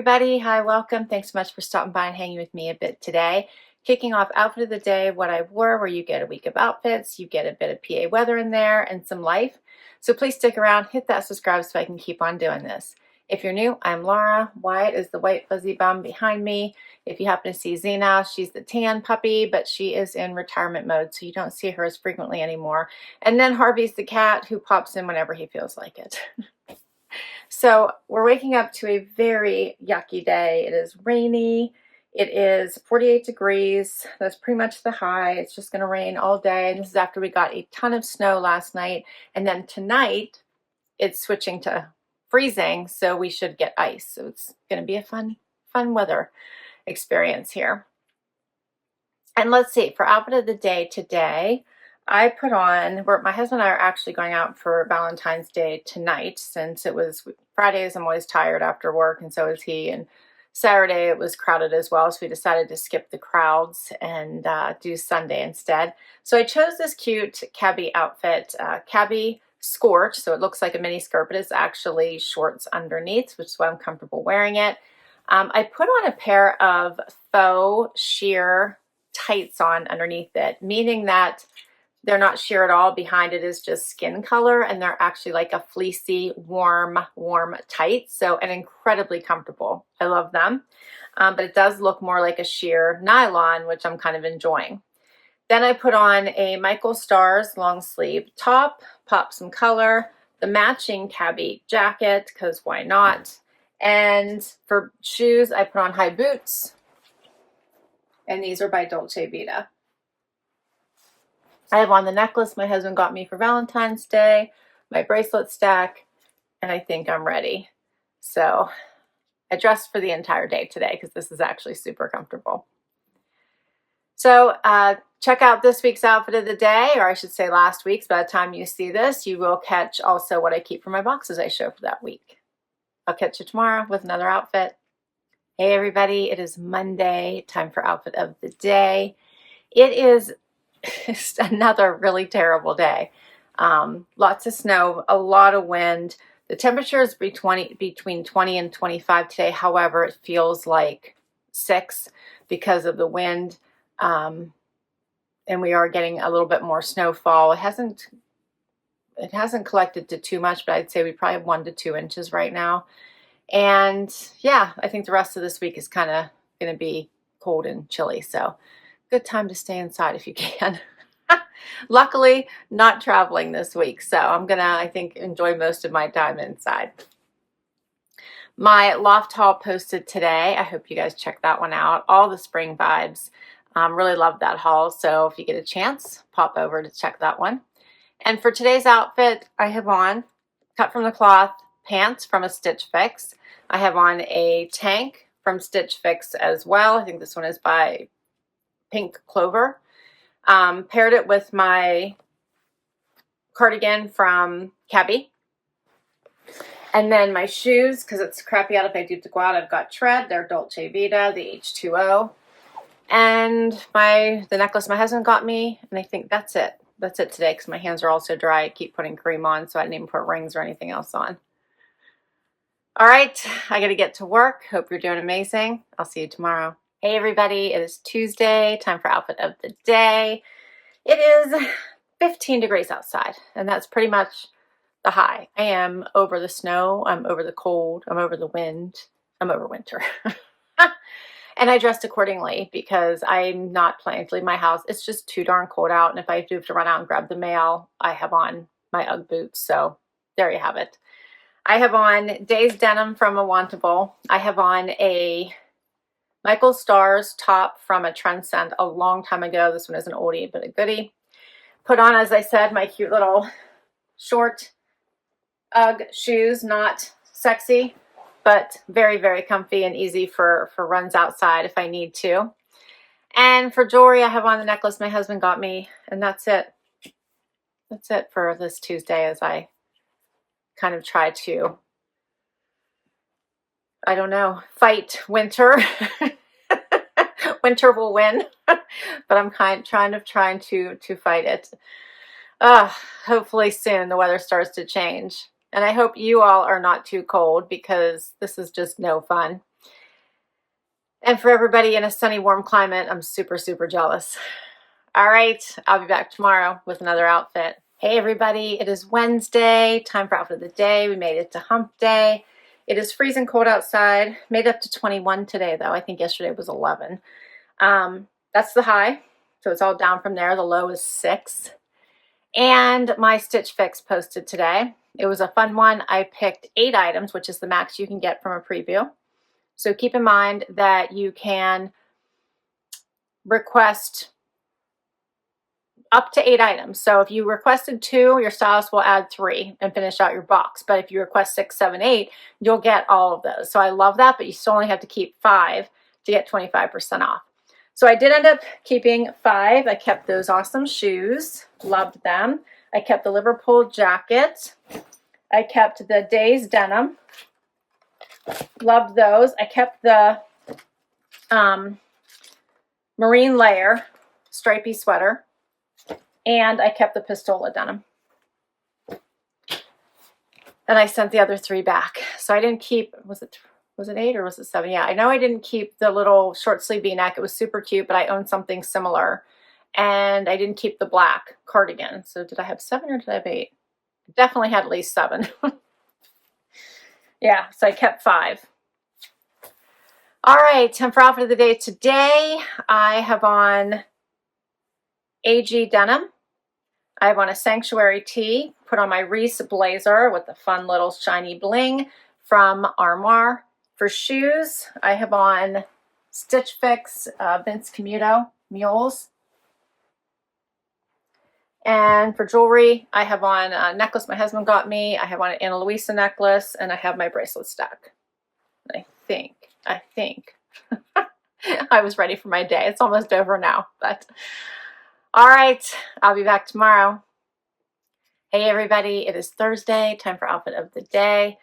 everybody. Hi, welcome. Thanks so much for stopping by and hanging with me a bit today. Kicking off outfit of the day, what I wore, where you get a week of outfits, you get a bit of PA weather in there and some life. So please stick around, hit that subscribe so I can keep on doing this. If you're new, I'm Laura. Wyatt is the white fuzzy bum behind me. If you happen to see Zena, she's the tan puppy, but she is in retirement mode, so you don't see her as frequently anymore. And then Harvey's the cat who pops in whenever he feels like it. So we're waking up to a very yucky day. It is rainy. It is 48 degrees. That's pretty much the high. It's just going to rain all day. And this is after we got a ton of snow last night. And then tonight, it's switching to freezing, so we should get ice. So it's going to be a fun weather experience here. And let's see, for outfit of the day today, I put on, my husband and I are actually going out for Valentine's Day tonight, since it was Fridays, I'm always tired after work, and so is he. And Saturday it was crowded as well, so we decided to skip the crowds and do Sunday instead. So I chose this cute Cabi outfit, Cabi Scorch, so it looks like a mini skirt, but it's actually shorts underneath, which is why I'm comfortable wearing it. I put on a pair of faux sheer tights on underneath it, meaning that they're not sheer at all. Behind it is just skin color, and they're actually like a fleecy, warm tights. So, and incredibly comfortable. I love them. But it does look more like a sheer nylon, which I'm kind of enjoying. Then I put on a Michael Stars long sleeve top, pop some color, the matching Cabi jacket, because why not? And for shoes, I put on high boots. And these are by Dolce Vita. I have on the necklace my husband got me for Valentine's Day, my bracelet stack, and I think I'm ready. So I dressed for the entire day today because this is actually super comfortable. So check out this week's outfit of the day, or I should say last week's. By the time you see this, you will catch also what I keep for my boxes I show for that week. I'll catch you tomorrow with another outfit. Hey everybody, it is Monday, time for outfit of the day. It is just another really terrible day. Lots of snow, a lot of wind. The temperature is between 20 and 25 today. However, it feels like 6 because of the wind. And we are getting a little bit more snowfall. It hasn't collected to too much, but I'd say we probably have 1 to 2 inches right now. And yeah, I think the rest of this week is kind of going to be cold and chilly. So good time to stay inside if you can. Luckily, not traveling this week, so I'm gonna, I think, enjoy most of my time inside. My loft haul posted today. I hope you guys check that one out. All the spring vibes. Really love that haul, so if you get a chance, pop over to check that one. And for today's outfit, I have on cut from the cloth pants from a Stitch Fix. I have on a tank from Stitch Fix as well. I think this one is by Pink Clover. Paired it with my cardigan from Cabi. And then my shoes, because it's crappy out if I do to go out, I've got Tread. They're Dolce Vita, the H2O. And the necklace my husband got me. And I think that's it. That's it today, because my hands are also dry. I keep putting cream on, so I didn't even put rings or anything else on. All right, I got to get to work. Hope you're doing amazing. I'll see you tomorrow. Hey everybody, it is Tuesday, time for outfit of the day. It is 15 degrees outside, and that's pretty much the high. I am over the snow, I'm over the cold, I'm over the wind, I'm over winter. And I dressed accordingly because I'm not planning to leave my house. It's just too darn cold out, and if I do have to run out and grab the mail, I have on my UGG boots, so there you have it. I have on Daze denim from a Wantable. I have on a Michael Stars top from a Trendsend a long time ago. This one is an oldie, but a goodie. Put on, as I said, my cute little short UGG shoes. Not sexy, but very, very comfy and easy for runs outside if I need to. And for jewelry, I have on the necklace my husband got me, and that's it. That's it for this Tuesday as I kind of try to, I don't know, fight winter. Winter will win, but I'm trying to fight it. Hopefully soon the weather starts to change And I hope you all are not too cold because this is just no fun. And for everybody in a sunny, warm climate, I'm super, super jealous. All right, I'll be back tomorrow with another outfit. Hey everybody, it is Wednesday, time for outfit of the day. We made it to hump day. It is freezing cold outside. Made up to 21 today though. I think yesterday was 11. That's the high, so it's all down from there. The low is 6. And my Stitch Fix posted today. It was a fun one. I picked 8 items, which is the max you can get from a preview. So keep in mind that you can request up to 8 items. So if you requested 2, your stylist will add 3 and finish out your box. But if you request 6, 7, 8, you'll get all of those. So I love that, but you still only have to keep 5 to get 25% off. So I did end up keeping 5. I kept those awesome shoes. Loved them. I kept the Liverpool jacket. I kept the Daze denim. Loved those. I kept the marine layer stripy sweater. And I kept the Pistola denim. And I sent the other 3 back. So I didn't keep, was it 8 or was it 7? Yeah, I know I didn't keep the little short sleeve V-neck. It was super cute, but I owned something similar. And I didn't keep the black cardigan. So did I have 7 or did I have 8? Definitely had at least 7. Yeah, so I kept 5. All right, and for outfit of the day today, I have on AG denim. I have on a Sanctuary tee, put on my Reiss blazer with the fun little shiny bling from Armoire. For shoes, I have on Stitch Fix Vince Camuto mules. And for jewelry, I have on a necklace my husband got me. I have on an Ana Luisa necklace, and I have my bracelet stack. I think I was ready for my day. It's almost over now, but all right, I'll be back tomorrow. Hey everybody, it is Thursday, time for outfit of the day.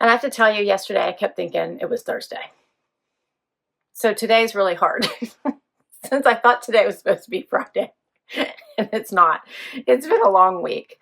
And I have to tell you, yesterday I kept thinking it was Thursday. So today's really hard since I thought today was supposed to be Friday and it's not. It's been a long week.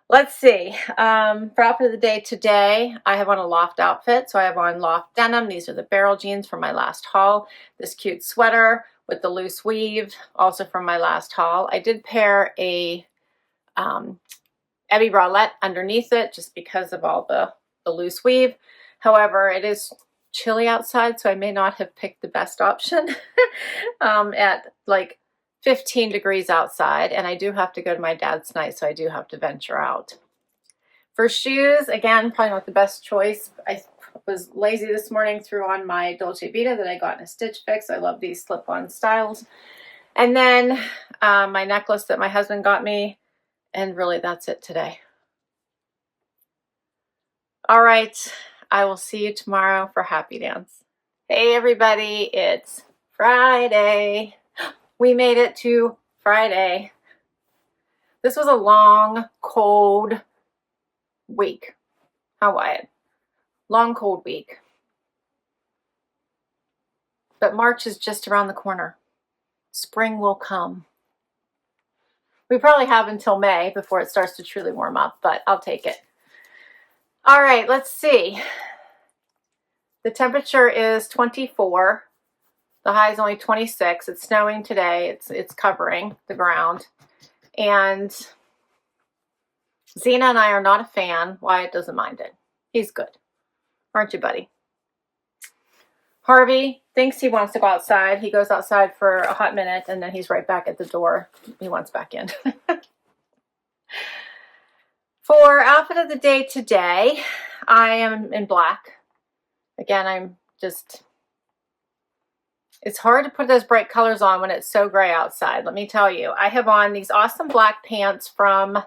Let's see, for outfit of the day today, I have on a loft outfit. So I have on loft denim. These are the barrel jeans from my last haul. This cute sweater with the loose weave, also from my last haul. I did pair a Ebby bralette underneath it just because of all the loose weave. However, it is chilly outside, so I may not have picked the best option at like 15 degrees outside, and I do have to go to my dad's tonight, so I do have to venture out. For shoes, again, probably not the best choice. I was lazy this morning, threw on my Dolce Vita that I got in a Stitch Fix. I love these slip-on styles. And then my necklace that my husband got me, and really that's it today. All right, I will see you tomorrow for Happy Dance. Hey everybody, it's Friday. We made it to Friday. This was a long, cold week. How Wyatt? Long, cold week. But March is just around the corner. Spring will come. We probably have until May before it starts to truly warm up, but I'll take it. All right, let's see. The temperature is 24. The high is only 26. It's snowing today. It's covering the ground. And Zena and I are not a fan. Wyatt doesn't mind it. He's good. Aren't you, buddy? Harvey thinks he wants to go outside. He goes outside for a hot minute, and then he's right back at the door. He wants back in. For outfit of the day today, I am in black. Again, it's hard to put those bright colors on when it's so gray outside. Let me tell you, I have on these awesome black pants from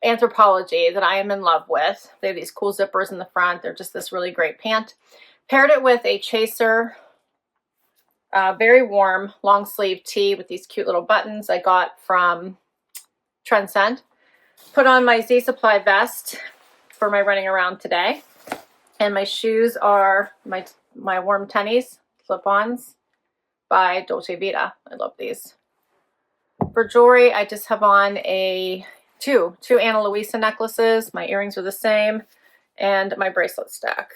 Anthropologie that I am in love with. They have these cool zippers in the front. They're just this really great pant. Paired it with a chaser, very warm long sleeve tee with these cute little buttons I got from Trendsend. Put on my Z Supply vest for my running around today. And my shoes are my warm tennies, slip-ons by Dolce Vita. I love these. For jewelry, I just have on a two Ana Luisa necklaces. My earrings are the same, and my bracelet stack.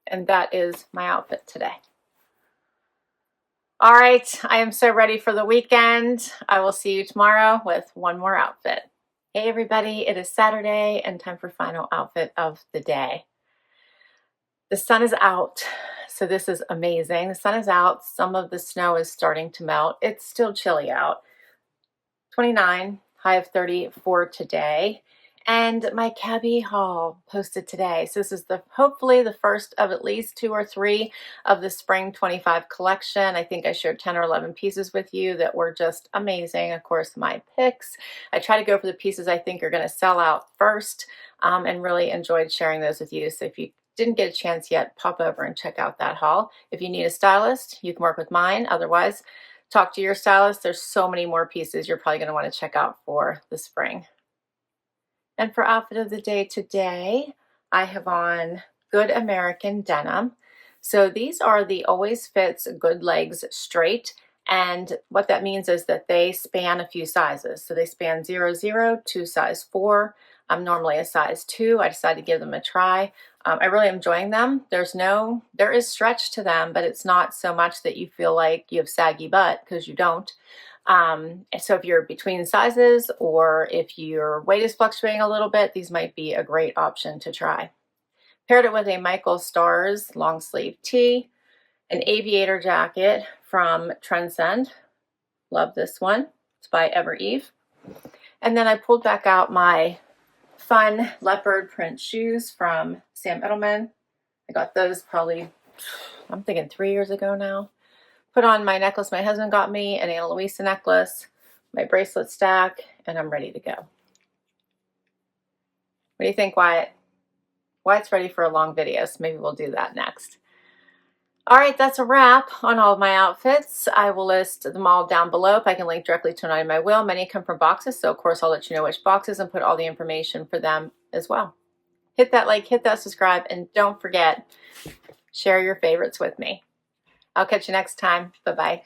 And that is my outfit today. All right, I am so ready for the weekend. I will see you tomorrow with one more outfit. Hey everybody, it is Saturday and time for final outfit of the day. The sun is out, so this is amazing. The sun is out. Some of the snow is starting to melt. It's still chilly out. 29, high of 30 for today. And my Cabi haul posted today. So this is hopefully the first of at least 2 or 3 of the spring 25 collection. I think I shared 10 or 11 pieces with you that were just amazing. Of course, my picks. I try to go for the pieces I think are going to sell out first, and really enjoyed sharing those with you. So if you didn't get a chance yet, pop over and check out that haul. If you need a stylist, you can work with mine. Otherwise, talk to your stylist. There's so many more pieces you're probably going to want to check out for the spring. And for outfit of the day today, I have on Good American denim. So these are the Always Fits Good Legs Straight. And what that means is that they span a few sizes. So they span 0, to size 4. I'm normally a size 2. I decided to give them a try. I really am enjoying them. There is stretch to them, but it's not so much that you feel like you have saggy butt, because you don't. So if you're between sizes, or if your weight is fluctuating a little bit, these might be a great option to try. Paired it with a Michael Stars long sleeve tee, an aviator jacket from Trendsend. Love this one. It's by Ever Eve. And then I pulled back out my fun leopard print shoes from Sam Edelman. I got those probably, I'm thinking 3 years ago now. Put on my necklace my husband got me, an Ana Luisa necklace, my bracelet stack, and I'm ready to go. What do you think, Wyatt? Wyatt's ready for a long video, so maybe we'll do that next. All right, that's a wrap on all of my outfits. I will list them all down below if I can link directly to an item I will. Many come from boxes, so of course I'll let you know which boxes and put all the information for them as well. Hit that like, hit that subscribe, and don't forget, share your favorites with me. I'll catch you next time. Bye-bye.